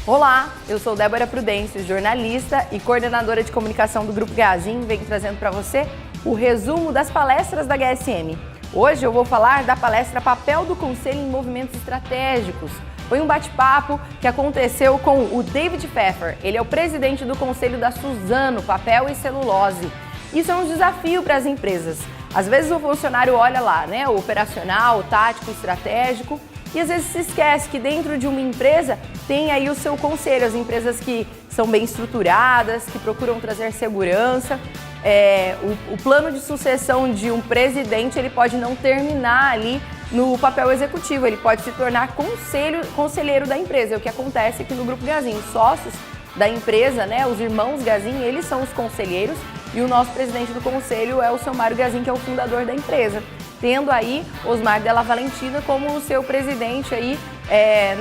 Olá, eu sou Débora Prudêncio, jornalista e coordenadora de comunicação do Grupo Gazin, venho trazendo para você o resumo das palestras da GSM. Hoje eu vou falar da palestra Papel do Conselho em Movimentos Estratégicos. Foi um bate-papo que aconteceu com o David Pfeffer, ele é o presidente do Conselho da Suzano, Papel e Celulose. Isso é um desafio para as empresas. Às vezes o funcionário olha lá, né, o operacional, o tático, o estratégico, e às vezes se esquece que dentro de uma empresa tem aí o seu conselho, as empresas que são bem estruturadas, que procuram trazer segurança. O plano de sucessão de um presidente ele pode não terminar ali no papel executivo, ele pode se tornar conselheiro da empresa. É o que acontece aqui no Grupo Gazin. Os sócios da empresa, né, os irmãos Gazin, eles são os conselheiros e o nosso presidente do conselho é o seu Mário Gazin, que é o fundador da empresa, tendo aí Osmar Della Valentina como o seu presidente aí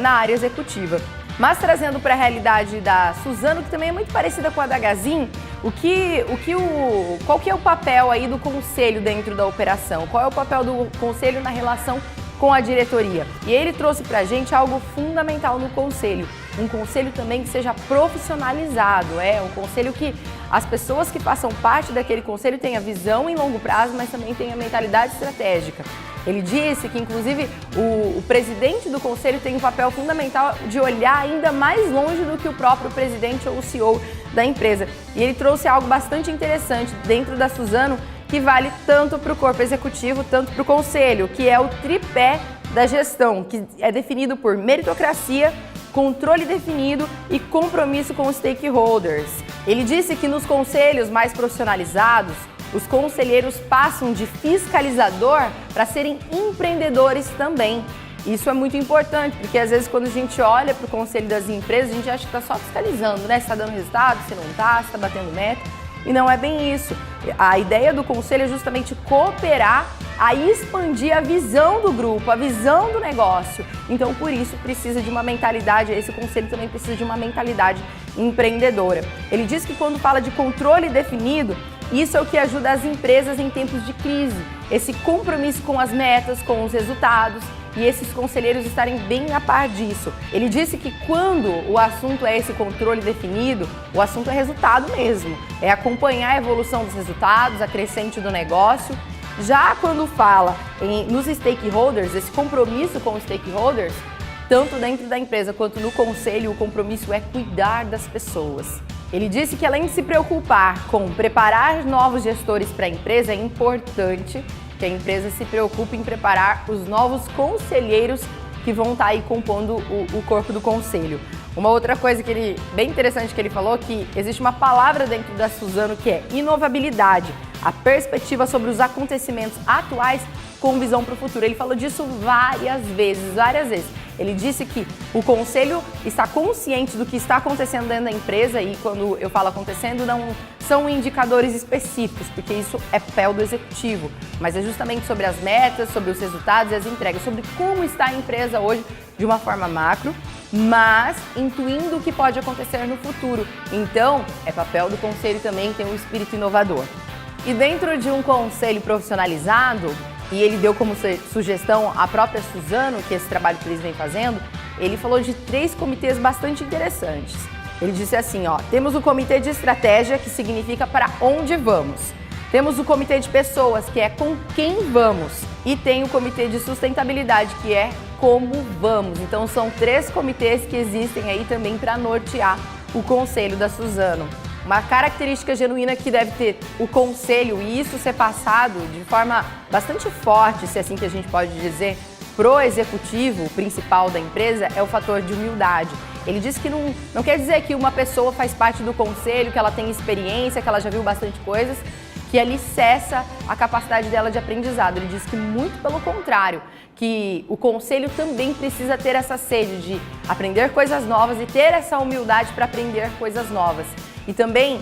na área executiva. Mas trazendo para a realidade da Suzano, que também é muito parecida com a da Gazin, qual que é o papel aí do conselho dentro da operação? Qual é o papel do conselho na relação com a diretoria? E ele trouxe para a gente algo fundamental no conselho, um conselho também que seja profissionalizado, um conselho que as pessoas que façam parte daquele conselho tenham visão em longo prazo, mas também tenham mentalidade estratégica. Ele disse que, inclusive, o presidente do conselho tem um papel fundamental de olhar ainda mais longe do que o próprio presidente ou o CEO da empresa. E ele trouxe algo bastante interessante dentro da Suzano, que vale tanto para o corpo executivo, tanto para o conselho, que é o tripé da gestão, que é definido por meritocracia, controle definido e compromisso com os stakeholders. Ele disse que nos conselhos mais profissionalizados, os conselheiros passam de fiscalizador para serem empreendedores também. Isso é muito importante, porque às vezes quando a gente olha para o conselho das empresas, a gente acha que está só fiscalizando, né? Se está dando resultado, se não está, se está batendo meta. E não é bem isso. A ideia do conselho é justamente cooperar a expandir a visão do grupo, a visão do negócio. Então, por isso, precisa de uma mentalidade, esse conselho também precisa de uma mentalidade empreendedora. Ele diz que quando fala de controle definido, isso é o que ajuda as empresas em tempos de crise. Esse compromisso com as metas, com os resultados, e esses conselheiros estarem bem a par disso. Ele disse que quando o assunto é esse controle definido, o assunto é resultado mesmo. É acompanhar a evolução dos resultados, a crescente do negócio. Já quando fala nos stakeholders, esse compromisso com os stakeholders, tanto dentro da empresa quanto no conselho, o compromisso é cuidar das pessoas. Ele disse que além de se preocupar com preparar novos gestores para a empresa, é importante que a empresa se preocupe em preparar os novos conselheiros que vão estar aí compondo o corpo do conselho. Uma outra coisa bem interessante que ele falou, que existe uma palavra dentro da Suzano que é inovabilidade, a perspectiva sobre os acontecimentos atuais com visão para o futuro. Ele falou disso várias vezes. Ele disse que o conselho está consciente do que está acontecendo dentro da empresa e quando eu falo acontecendo, não são indicadores específicos, porque isso é papel do executivo, mas é justamente sobre as metas, sobre os resultados e as entregas, sobre como está a empresa hoje de uma forma macro, mas intuindo o que pode acontecer no futuro. Então, é papel do conselho também ter um espírito inovador. E dentro de um conselho profissionalizado, e ele deu como sugestão a própria Suzano, que esse trabalho que eles vêm fazendo, ele falou de 3 comitês bastante interessantes. Ele disse assim, temos o comitê de estratégia, que significa para onde vamos. Temos o comitê de pessoas, que é com quem vamos. E tem o comitê de sustentabilidade, que é como vamos. Então são 3 comitês que existem aí também para nortear o conselho da Suzano. Uma característica genuína que deve ter o conselho, e isso ser passado de forma bastante forte, se é assim que a gente pode dizer, pro executivo principal da empresa, é o fator de humildade. Ele disse que não quer dizer que uma pessoa faz parte do conselho, que ela tem experiência, que ela já viu bastante coisas, que alicerça a capacidade dela de aprendizado. Ele disse que muito pelo contrário, que o conselho também precisa ter essa sede de aprender coisas novas e ter essa humildade para aprender coisas novas. E também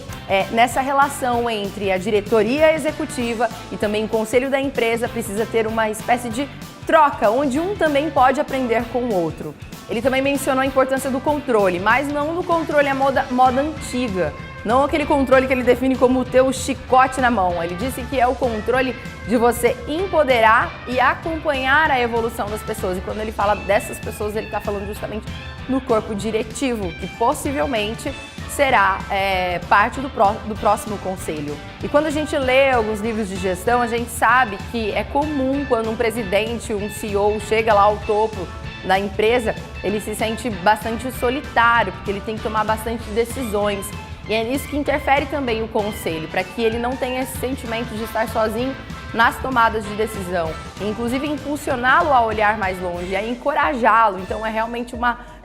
nessa relação entre a diretoria executiva e também o conselho da empresa precisa ter uma espécie de troca, onde um também pode aprender com o outro. Ele também mencionou a importância do controle, mas não do controle à moda antiga, Não aquele controle que ele define como ter o chicote na mão. Ele disse que é o controle de você empoderar e acompanhar a evolução das pessoas. E quando ele fala dessas pessoas, ele está falando justamente no corpo diretivo, que possivelmente será parte do próximo conselho. E quando a gente lê alguns livros de gestão, a gente sabe que é comum quando um presidente, um CEO chega lá ao topo da empresa, ele se sente bastante solitário, porque ele tem que tomar bastante decisões. E é isso que interfere também o conselho, para que ele não tenha esse sentimento de estar sozinho nas tomadas de decisão, e inclusive impulsioná-lo a olhar mais longe, a encorajá-lo. Então é realmente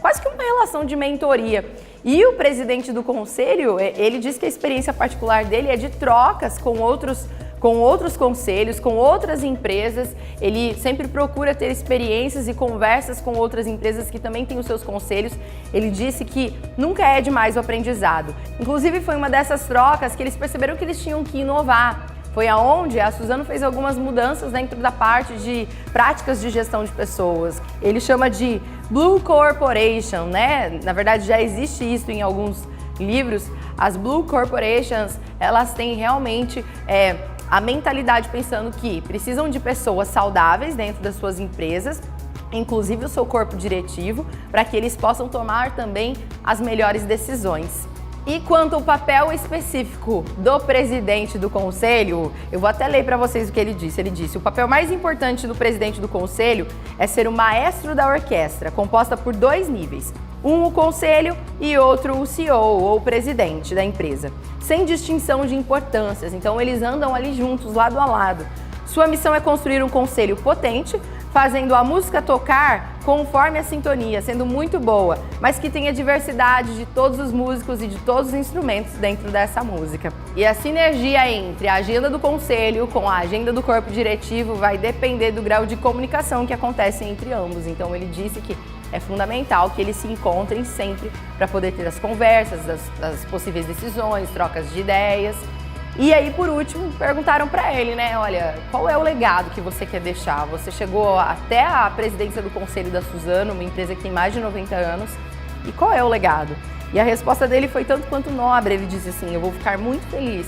quase que uma relação de mentoria. E o presidente do conselho, ele diz que a experiência particular dele é de trocas com outros conselhos, com outras empresas. Ele sempre procura ter experiências e conversas com outras empresas que também têm os seus conselhos. Ele disse que nunca é demais o aprendizado. Inclusive foi uma dessas trocas que eles perceberam que eles tinham que inovar. Foi aonde a Suzano fez algumas mudanças dentro da parte de práticas de gestão de pessoas. Ele chama de Blue Corporation, né? Na verdade já existe isso em alguns livros. As Blue Corporations, elas têm realmente a mentalidade pensando que precisam de pessoas saudáveis dentro das suas empresas, inclusive o seu corpo diretivo, para que eles possam tomar também as melhores decisões. E quanto ao papel específico do presidente do conselho, eu vou até ler para vocês o que ele disse. Ele disse: o papel mais importante do presidente do conselho é ser o maestro da orquestra, composta por 2 níveis. Um o conselho e outro o CEO ou presidente da empresa, sem distinção de importâncias. Então eles andam ali juntos, lado a lado. Sua missão é construir um conselho potente, fazendo a música tocar conforme a sintonia, sendo muito boa, mas que tenha diversidade de todos os músicos e de todos os instrumentos dentro dessa música. E a sinergia entre a agenda do conselho com a agenda do corpo diretivo vai depender do grau de comunicação que acontece entre ambos. Então ele disse que é fundamental que eles se encontrem sempre para poder ter as conversas, as possíveis decisões, trocas de ideias. E aí, por último, perguntaram para ele, né? Olha, qual é o legado que você quer deixar? Você chegou até a presidência do conselho da Suzano, uma empresa que tem mais de 90 anos. E qual é o legado? E a resposta dele foi tanto quanto nobre. Ele disse assim: eu vou ficar muito feliz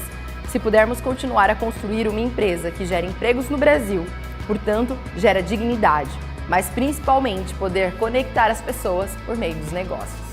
se pudermos continuar a construir uma empresa que gera empregos no Brasil, portanto, gera dignidade, mas principalmente poder conectar as pessoas por meio dos negócios.